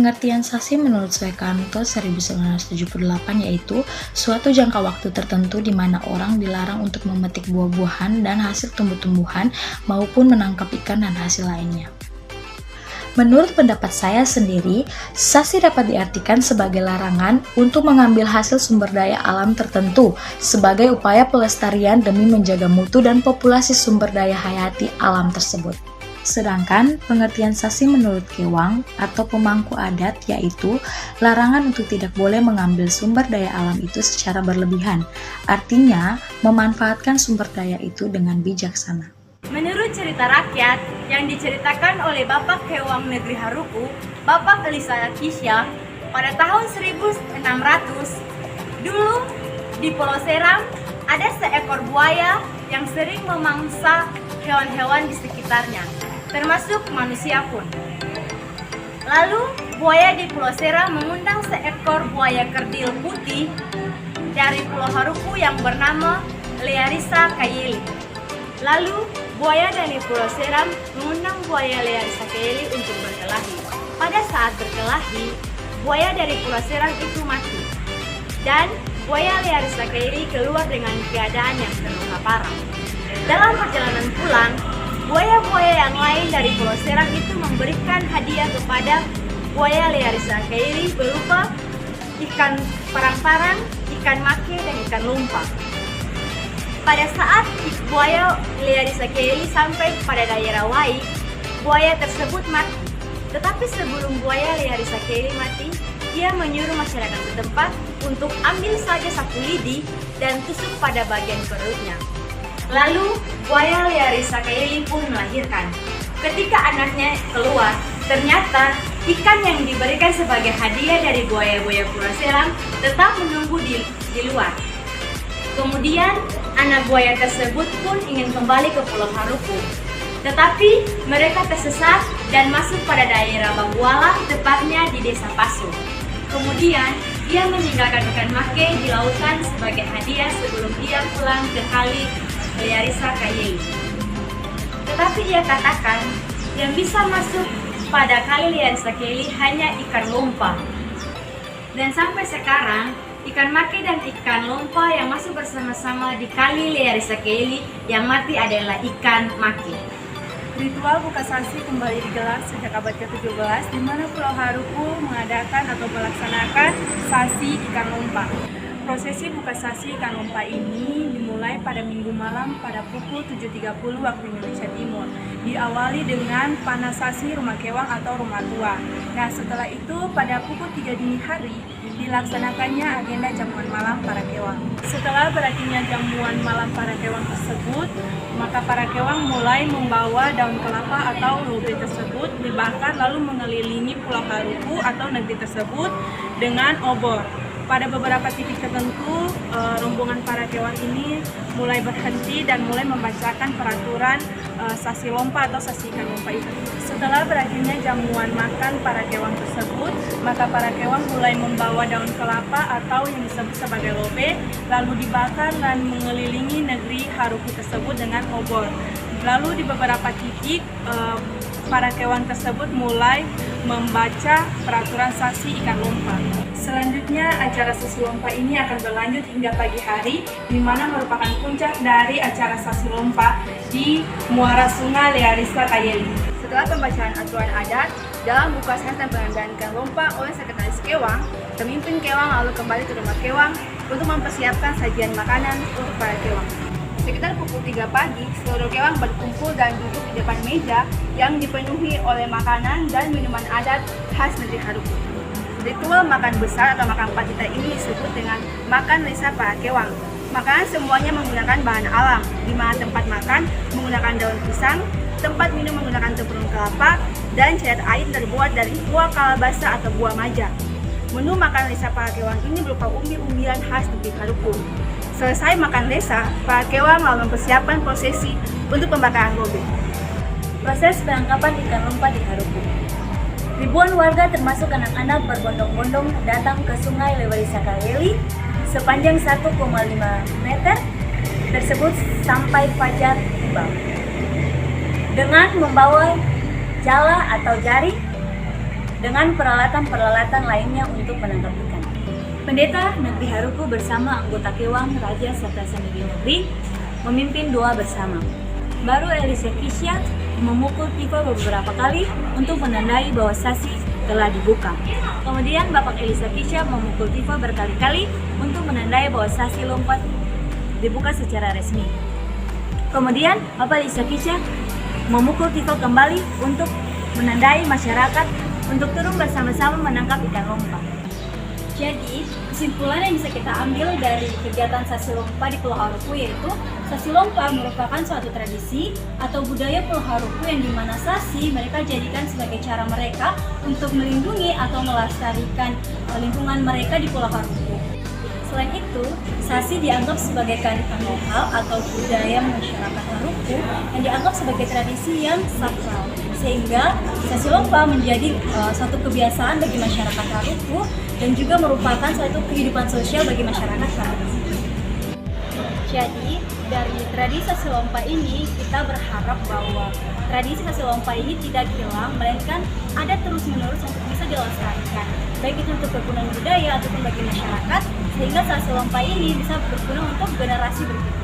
Pengertian sasi menurut Suekanto 1978 yaitu suatu jangka waktu tertentu di mana orang dilarang untuk memetik buah-buahan dan hasil tumbuh-tumbuhan maupun menangkap ikan dan hasil lainnya. Menurut pendapat saya sendiri, sasi dapat diartikan sebagai larangan untuk mengambil hasil sumber daya alam tertentu sebagai upaya pelestarian demi menjaga mutu dan populasi sumber daya hayati alam tersebut. Sedangkan pengertian sasi menurut Kewang atau pemangku adat yaitu larangan untuk tidak boleh mengambil sumber daya alam itu secara berlebihan, artinya memanfaatkan sumber daya itu dengan bijaksana. Menurut cerita rakyat yang diceritakan oleh Bapak Kewang Negeri Haruku, Bapak Elisa Kisya, pada tahun 1600, dulu di Pulau Seram ada seekor buaya yang sering memangsa hewan-hewan di sekitarnya, termasuk manusia pun. Lalu buaya di Pulau Seram mengundang seekor buaya kerdil putih dari Pulau Haruku yang bernama Learisa Kayeli. Lalu buaya dari Pulau Seram mengundang buaya Learisa Kayeli untuk berkelahi. Pada saat berkelahi, buaya dari Pulau Seram itu mati. Dan buaya Learisa Kayeli keluar dengan keadaan yang terluka parah. Dalam perjalanan pulang, buaya-buaya yang lain dari Pulau Seram itu memberikan hadiah kepada buaya Learisa Kayeli berupa ikan parang-parang, ikan make, dan ikan lumpa. Pada saat buaya Learisa Kayeli sampai pada daerah Wai, buaya tersebut mati. Tetapi sebelum buaya Learisa Kayeli mati, dia menyuruh masyarakat setempat untuk ambil saja sapu lidi dan tusuk pada bagian perutnya. Lalu buaya Learisa Kayeli pun melahirkan. Ketika anaknya keluar, ternyata ikan yang diberikan sebagai hadiah dari buaya-buaya Pulau Seram tetap menunggu di luar. Kemudian anak buaya tersebut pun ingin kembali ke Pulau Haruku. Tetapi mereka tersesat dan masuk pada daerah Baguala, tepatnya di Desa Pasu. Kemudian dia meninggalkan ikan make di lautan sebagai hadiah sebelum dia pulang ke kali Learisa Kayeli. Tetapi ia katakan yang bisa masuk pada kali Learisa Kayeli hanya ikan lumpa. Dan sampai sekarang ikan make dan ikan lumpa yang masuk bersama-sama di kali Learisa Kayeli, yang mati adalah ikan make. Ritual buka sasi kembali digelar sejak abad ke-17 di mana Pulau Haruku mengadakan atau melaksanakan sasi ikan lumpa. Prosesi buka sasi ikan lumpa ini dimulai pada Minggu malam pada pukul 7.30 waktu Indonesia Timur. Diawali dengan panas sasi rumah kewang atau rumah tua. Nah, setelah itu pada pukul 3 dini hari dilaksanakannya agenda jamuan malam para kewang. Setelah berakhirnya jamuan malam para kewang tersebut, maka para kewang mulai membawa daun kelapa atau lobe tersebut dibakar lalu mengelilingi Pulau Haruku atau negeri tersebut dengan obor. Pada beberapa titik tertentu, rombongan para kewang ini mulai berhenti dan mulai membacakan peraturan sasi lompa atau sasi ikan lompa itu. Setelah berakhirnya jamuan makan para kewang tersebut, maka para kewang mulai membawa daun kelapa atau yang disebut sebagai lobe, lalu dibakar dan mengelilingi negeri Haruku tersebut dengan obor. Lalu di beberapa titik, para kewang tersebut mulai membaca peraturan sasi ikan lompa. Selanjutnya, acara sasi lompa ini akan berlanjut hingga pagi hari, di mana merupakan puncak dari acara sasi lompa di muara sungai Learisa Kayeli. Setelah pembacaan aturan adat dalam buka sasi dan pengambilan ikan lumpa oleh sekretaris Kewang, pemimpin Kewang lalu kembali ke rumah Kewang untuk mempersiapkan sajian makanan untuk para Kewang. Sekitar pukul 3 pagi, seluruh Kewang berkumpul dan duduk di depan meja yang dipenuhi oleh makanan dan minuman adat khas negeri Haruku. Ritual makan besar atau makan patita ini disebut dengan makan lesa para Kewang. Makanan semuanya menggunakan bahan alam, di mana tempat makan menggunakan daun pisang, tempat minum menggunakan tempurung kelapa, dan cairan air terbuat dari buah kalabasa atau buah maja. Menu makan lesa para Kewang ini berupa umbi-umbian khas negeri Haruku. Selesai makan lesa, para Kewang lalu mempersiapkan prosesi untuk pembakaran lobe. Proses penangkapan ikan lumpa di Haruku. Ribuan warga termasuk anak-anak berbondong-bondong datang ke sungai Learisa Kayeli sepanjang 1,5 meter tersebut sampai fajar tiba. Dengan membawa jala atau jaring, dengan peralatan-peralatan lainnya untuk menangkap ikan. Pendeta Negeri Haruku bersama anggota Kewang, Raja serta Sanidi Negeri memimpin doa bersama. Baru Elisa Kisya memukul tifa beberapa kali untuk menandai bahwa sasi telah dibuka. Kemudian Bapak Elisa Kisya memukul tifa berkali-kali untuk menandai bahwa sasi lompat dibuka secara resmi. Kemudian Bapak Elisa Kisya memukul tifa kembali untuk menandai masyarakat untuk turun bersama-sama menangkap ikan lompa. Jadi, kesimpulan yang bisa kita ambil dari kegiatan Sasi Lompa di Pulau Haruku yaitu Sasi Lompa merupakan suatu tradisi atau budaya Pulau Haruku yang dimana sasi mereka jadikan sebagai cara mereka untuk melindungi atau melestarikan lingkungan mereka di Pulau Haruku. Selain itu, sasi dianggap sebagai kearifan lokal atau budaya masyarakat Haruku yang dianggap sebagai tradisi yang sakral, sehingga Sasi Lompa menjadi suatu kebiasaan bagi masyarakat Haruku dan juga merupakan suatu kehidupan sosial bagi masyarakat Haruku. Jadi, dari tradisi Sasi Lompa ini kita berharap bahwa tradisi Sasi Lompa ini tidak hilang, melainkan ada terus-menerus untuk bisa dilestarikan, baik itu untuk kegunaan budaya ataupun bagi masyarakat, sehingga Sasi Lompa ini bisa berguna untuk generasi berikutnya.